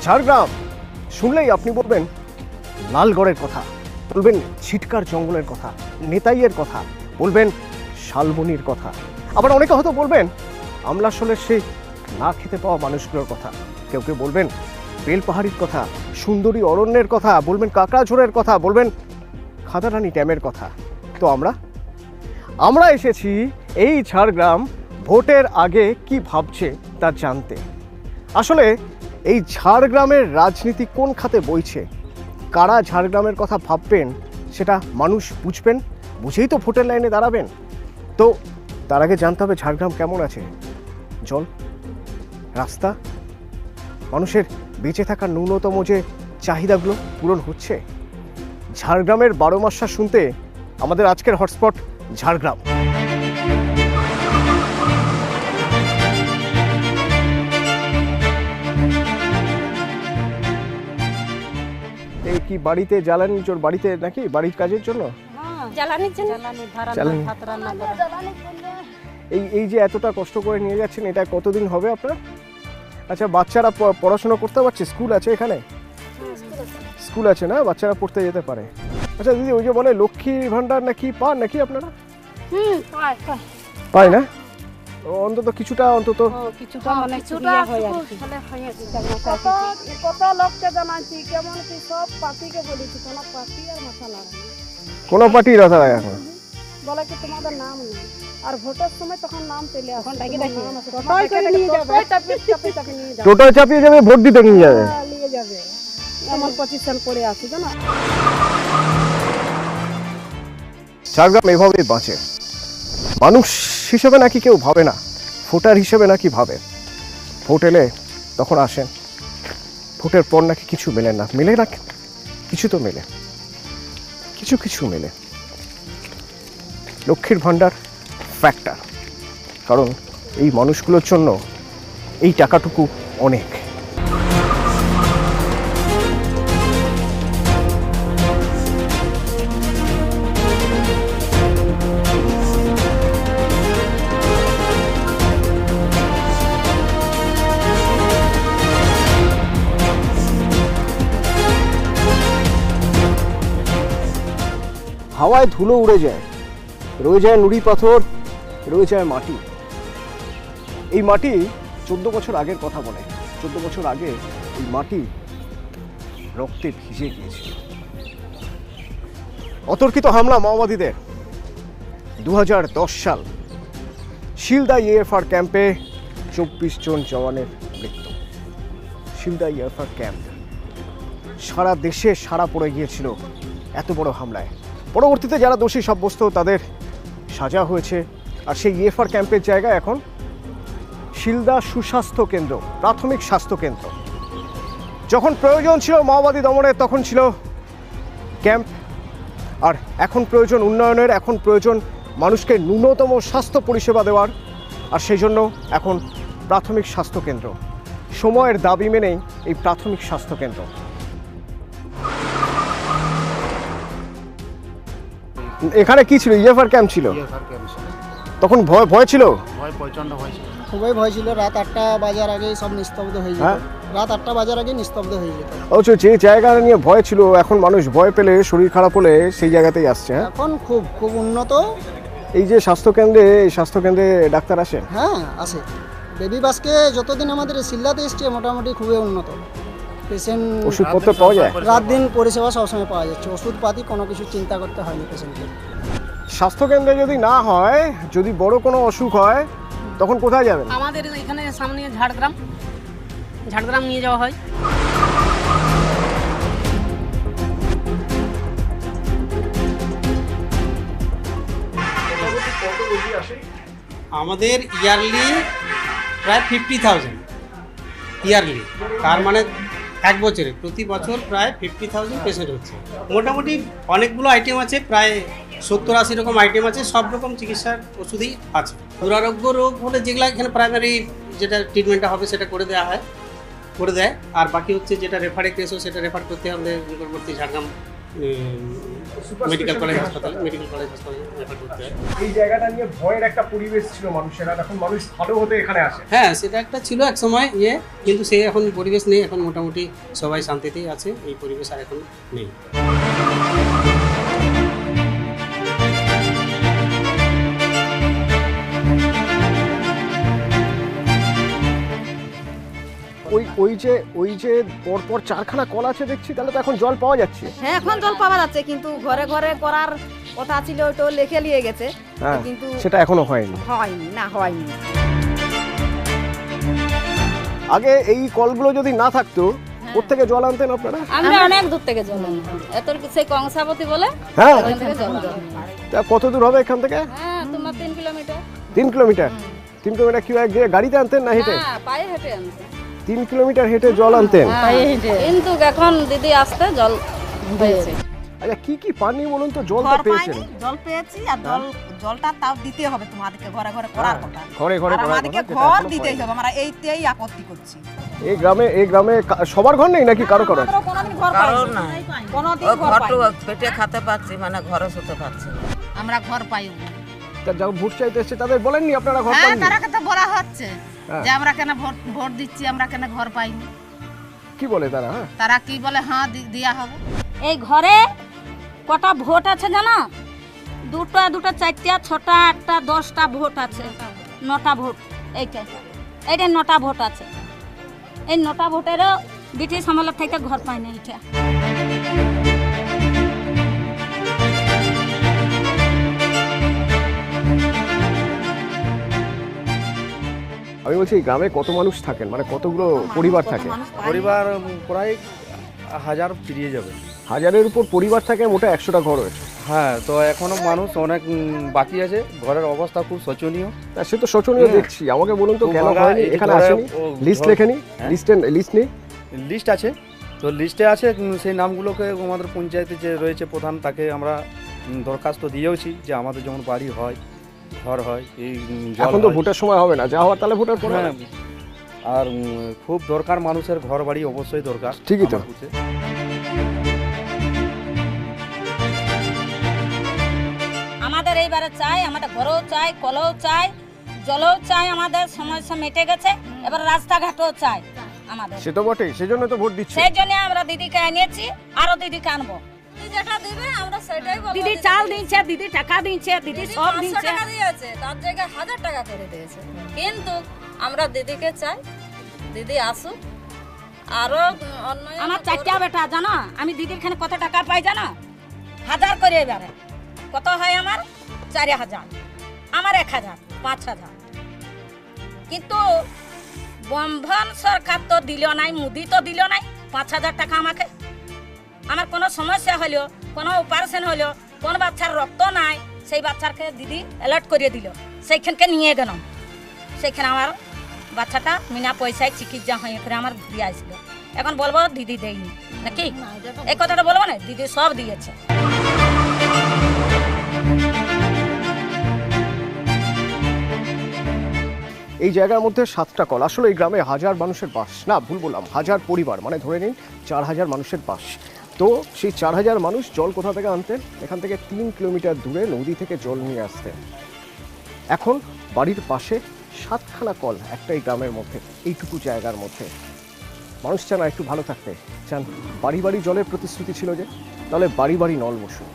ঝাড়গ্রাম শুনলেই আপনি বলবেন লালগড়ের কথা, বলবেন ছিটকার জঙ্গলের কথা, নেতাইয়ের কথা, বলবেন শালবনির কথা, আবার অনেকে হয়তো বলবেন আমলাশোলের সেই না খেতে পাওয়া মানুষগুলোর কথা, কেউ কেউ বলবেন বেলপাহাড়ির কথা, সুন্দরী অরণ্যের কথা, বলবেন কাকড়াঝোড়ের কথা, বলবেন খাদারানি ড্যামের কথা। তো আমরা এসেছি এই ঝাড়গ্রাম ভোটের আগে কি ভাবছে তা জানতে। আসলে এই ঝাড়গ্রামের রাজনীতি কোন খাতে বইছে, কারা ঝাড়গ্রামের কথা ভাববেন সেটা মানুষ বুঝবেন, বুঝেই তো ভোটের লাইনে দাঁড়াবেন। তো তার আগে জানতে হবে ঝাড়গ্রাম কেমন আছে, জল, রাস্তা, মানুষের বেঁচে থাকার ন্যূনতম যে চাহিদাগুলো পূরণ হচ্ছে। ঝাড়গ্রামের 12 মাসা শুনতে আমাদের আজকের হটস্পট ঝাড়গ্রাম। এই কি বাড়িতে জ্বালানি চোর, বাড়িতে নাকি বাড়ির কাজের জন্য এই যে এতটা কষ্ট করে নিয়ে যাচ্ছেন, এটা কতদিন হবে আপনার? আচ্ছা, বাচ্চারা পড়াশোনা করতে পারছে? স্কুল আছে এখানে? স্কুল আছে না, বাচ্চারা পড়তে যেতে পারে। আচ্ছা দিদি, ওই যে বলে লক্ষ্মীর ভান্ডার নাকি পান নাকি আপনারা? পাই না, অন্তত কিছুটা, অন্তত কিছুটা মানে কিছুটা হয় আর কি। কত লোককে জানাচ্ছি, কেমন কি সব পার্টিকে বলেছি, কোনো পার্টি আর মাথা লাগে, কোনো পার্টির কথা লাগে এখন। বলে কি তোমাদের নাম নেই, আর ভোটের সময় তখন নাম পেলে এখন টোটো চাপিয়ে যাবে, ভোট দিতে নিয়ে যাবে, নিয়ে যাবে, এমন পজিশন করে আছি জানো। ঝাড়গ্রাম এভাবেই বাঁচে। মানুষ হিসেবে নাকি কেউ ভাবে না, ভোটার হিসেবে নাকি ভাবে। ভোট এলে তখন আসেন, ভোটের পর নাকি কিছু মেলে না, মেলে না কিছু তো মেলে, কিছু কিছু মেলে। লক্ষ্মীর ভান্ডার ফ্যাক্টর, কারণ এই মানুষগুলোর জন্য এই টাকাটুকু অনেক। হাওয়ায় ধুলো উড়ে যায়, রয়ে যায় নুড়ি পাথর, রয়ে যায় মাটি। এই মাটি 14 বছর আগের কথা বলে, 14 বছর আগে এই মাটি রক্তে ভিজে গিয়েছিল। অতর্কিত হামলা মাওবাদীদের 2010 সাল, শিলদা ইএফআর ক্যাম্পে 24 জন জওয়ানের মৃত্যু। শিলদা ইএফআর ক্যাম্প সারা দেশে সাড়া পড়ে গিয়েছিল এত বড় হামলায়। পরবর্তীতে যারা দোষী সাব্যস্ত তাদের সাজা হয়েছে, আর সেই ইএফআর ক্যাম্পের জায়গায় এখন শিলদা সুস্বাস্থ্য কেন্দ্র, প্রাথমিক স্বাস্থ্য কেন্দ্র। যখন প্রয়োজন ছিল মাওবাদী দমনের তখন ছিল ক্যাম্প, আর এখন প্রয়োজন উন্নয়নের, এখন প্রয়োজন মানুষকে ন্যূনতম স্বাস্থ্য পরিষেবা দেওয়ার, আর সেই জন্য এখন প্রাথমিক স্বাস্থ্য কেন্দ্র। সময়ের দাবি মেনেই এই প্রাথমিক স্বাস্থ্য কেন্দ্র। এখানে কি ছিল? ইএফআর ক্যাম্প ছিল, তখন ভয় ছিল, প্রচন্ড ভয় ছিল, খুবই ভয় ছিল। রাত 8টা বাজার আগে সব নিস্তব্ধ হয়ে যেত, রাত 8টা বাজার আগে নিস্তব্ধ হয়ে যেত। অথচ যে জায়গা নিয়ে ভয় ছিল, এখন মানুষ ভয় পেলে, শরীর খারাপ হলে সেই জায়গাতেই আসছে। এখন খুব খুব উন্নত। এই যে স্বাস্থ্যকেন্দ্রে, এই স্বাস্থ্যকেন্দ্রে ডাক্তার আসে? হ্যাঁ আসে। বেবি বাসকে যতদিন আমাদের শিলদাতে এসছে মোটামুটি খুবই উন্নত। পেশেন্ট ওষুধপত্র পাওয়া যায়, রাত দিন পরিষেবা সবসময় পাওয়া যাচ্ছে, ওষুধপাতি কোনো কিছু চিন্তা করতে হয়নি পেশেন্টকে। স্বাস্থ্যকেন্দ্রে যদি না হয়, যদি বড় কোনো অসুখ হয় তখন কোথায় যাবেন? আমাদের এখানে সামনে ঝাড়গ্রাম নিয়ে যাওয়া হয়। আমাদের ইয়ারলি প্রায় 50,000 ইয়ারলি, তার মানে এক বছরে প্রতি বছর প্রায় 50,000 পেশেন্ট হচ্ছে। মোটামুটি অনেকগুলো আইটেম আছে, প্রায় 70-80 রকম আইটেম আছে, সব রকম চিকিৎসার ওষুধই আছে। দুরারোগ্য রোগ হলে যেগুলো এখানে প্রাইমারি যেটা ট্রিটমেন্টটা হবে সেটা করে দেওয়া হয়, করে দেয়। আর বাকি হচ্ছে যেটা রেফারে কেস হয় সেটা রেফার করতে হবে নিকটবর্তী ঝাড়গ্রাম মেডিকেল কলেজ হাসপাতালে রেফার করতে হয়। এই জায়গাটা নিয়ে ভয়ের একটা পরিবেশ ছিল মানুষের, আর এখন মানুষ ভালো হতে এখানে আসে। হ্যাঁ, সেটা একটা ছিল এক সময় কিন্তু সে এখন পরিবেশ নেই, এখন মোটামুটি সবাই শান্তিতেই আছে, এই পরিবেশ আর এখন নেই। ওই যে পরপর 4খানা কল আছে দেখছি, তাহলে তো এখন জল পাওয়া যাচ্ছে। হ্যাঁ, এখন জল পাওয়া যাচ্ছে, কিন্তু ঘরে ঘরে করার কথা ছিল, ওটা লিখে নিয়ে গেছে, হ্যাঁ, কিন্তু সেটা এখনো হয়নি। হয়নি। আগে এই কলগুলো যদি না থাকতো, কোত্থেকে জল আনতেন আপনারা? আমরা অনেক দূর থেকে জল আনি, এত সেই কংসাবতী বলে হ্যাঁ, ওখান থেকে জল আনি। তা কত দূর হবে এখান থেকে? হ্যাঁ, তোমার 3 কিলোমিটার। 3 কিলোমিটার। 3 কিলোমিটার কি গাড়িতে আনতেন না হেঁটে? হ্যাঁ, পায়ে হেঁটে আনতে। 3 কিলোমিটার হেঁটে জল আনতেন? কিন্তু এখন দিদি আসতে জল হয়েছে। আচ্ছা, কি কি পানি বলুন তো? জল তো পেয়েছেন? জল পেয়েছি, আর জলটা তাও দিতে হবে তোমাদেরকে, ঘরে ঘরে করার কথা। ঘরে ঘরে আর করার আমাদেরকে কথা, যেটা ঘর এখনো দিতেই পাইনি। হবে, আমরা এইতেই আপত্তি করছি। এই গ্রামে সবার ঘর নেই নাকি কারো কারো? আমাদেরও কোনোদিন ঘর কারোর পাইনি। নাই। কোনোদিন ওই ঘর ঘরটু পাইনি। পেটে খেতে পাচ্ছি, মানে ঘরে শুতে পাচ্ছি না। আমরা ঘর পাই। তা যাও ভোট চাইতে এসছে তাদের বলেননি আপনারা ঘর হ্যাঁ, পাননি? তারাকে তো বলা হচ্ছে হ্যাঁ। যে আমরা কেন ভোট দিচ্ছি, আমরা কেন ঘর পাইনি। কি বলে তারা? হ্যাঁ, তারা কি বলে, হ্যাঁ দেয়া হবে। এই ঘরে কটা ভোট আছে জানো? 2টা 4টা 6টা 8টা 10টা ভোট আছে, 9টা ভোট। এইটা 9টা ভোট আছে। এই 9টা ভোটেরও ব্রিটিশ আমলের থেকে ঘর পায়নি এটা। আমি বলছি এই গ্রামে কত মানুষ থাকেন, মানে কতগুলো পরিবার থাকে? পরিবার প্রায় 1000 পেরিয়ে যাবে। 1000-এর উপর পরিবার থাকে, মোটা 100টা ঘর রয়েছে। হ্যাঁ, তো এখনো মানুষ অনেক বাকি আছে, ঘরের অবস্থা খুব শোচনীয়। তা সে তো শোচনীয় হ্যাঁ। দেখছি। আমাকে বলুন তো খুব কেন ভাঙা, হয়নি? এই এখানে ঘরে আসেনি? লিস্ট লেখেনি? হ্যাঁ। লিস্ট নেই? লিস্ট আছে, তো লিস্টে আছে, সেই নামগুলোকে আমাদের পঞ্চায়েতে যে রয়েছে প্রধান, তাকে আমরা দরখাস্ত দিয়েওছি যে আমাদের যেমন বাড়ি হয়, ঘর হয়, এই জল এখন তো হয়। ভোটের সময় হবে না, যা হওয়ার তাহলে ভোটের পরে হ্যাঁ, হবে। আর খুব দরকার মানুষের ঘর বাড়ি, অবশ্যই দরকার। ঠিকই তো। আমার বুঝে। আমাদের এইবারে চাই, আমাদের ঘরেও চাই, কলও চাই, জলও চাই, আমাদের সমস্যা মিটে গেছে। এবার রাস্তাঘাটও চাই আমাদের। সে তো বটেই, সেজন্য তো ভোট দিচ্ছে। সেই জন্য আমরা দিদিকে এনেছি, আরো দিদিকে আনবো। যেটা দিবে আমরা সেটাই বলবো। দিদি চাল দিচ্ছে, দিদি টাকা দিচ্ছে, দিদি সব দিচ্ছে। টাকা দিয়েছে, তার জায়গায় 1000 টাকা করে দিয়েছে, কিন্তু আমরা দিদিকে চাই, দিদি আসুক। আরো অন্য আমার 4টা বেটা জানো, আমি দিদির খানে কত টাকা পাই জানো? 1000 করে এবারে। কত হয় আমার? 4000। আমার 1000, 5000। কিন্তু বন্ধন সরকার তো দিল নাই, মোদি তো দিল নাই 5000 টাকা আমাকে। আমার কোনো সমস্যা হলো, কোনো অপারেশন হলো, কোন বাচ্চার রক্ত নাই, সেই বাচ্চাকে দিদি অ্যালার্ট করে দিল, সেইখানকে নিয়ে গেলাম। সেইখানে আমার বাচ্চাটা বিনা পয়সায় চিকিৎসা হয়ে করে আমার ঘুরে আসছিল। এখন বলবো দিদি দেয়নি নাকি? এই কথাটা বলবো না, দিদি সব দিয়েছে। এই জায়গার মধ্যে 7টা কল। আসলে এই গ্রামে 1000 মানুষের বাস, না ভুল বললাম, 1000 পরিবার, মানে ধরে নিন 4000 মানুষের বাস। তো সেই 4000 মানুষ জল কোথা থেকে আনতেন? এখান থেকে 3 কিলোমিটার দূরে নদী থেকে জল নিয়ে আসতেন। এখন বাড়ির পাশে 7খানা কল একটাই গ্রামের মধ্যে, এইটুকু জায়গার মধ্যে। মানুষ চান একটু ভালো থাকতে চান, বাড়ি বাড়ি জলের প্রতিশ্রুতি ছিল যে, তাহলে বাড়ি বাড়ি নল বসুক।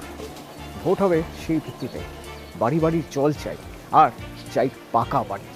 ভোট হবে সেই ভিত্তিতে, বাড়ি বাড়ি জল চাই, আর চাই পাকা বাড়ি।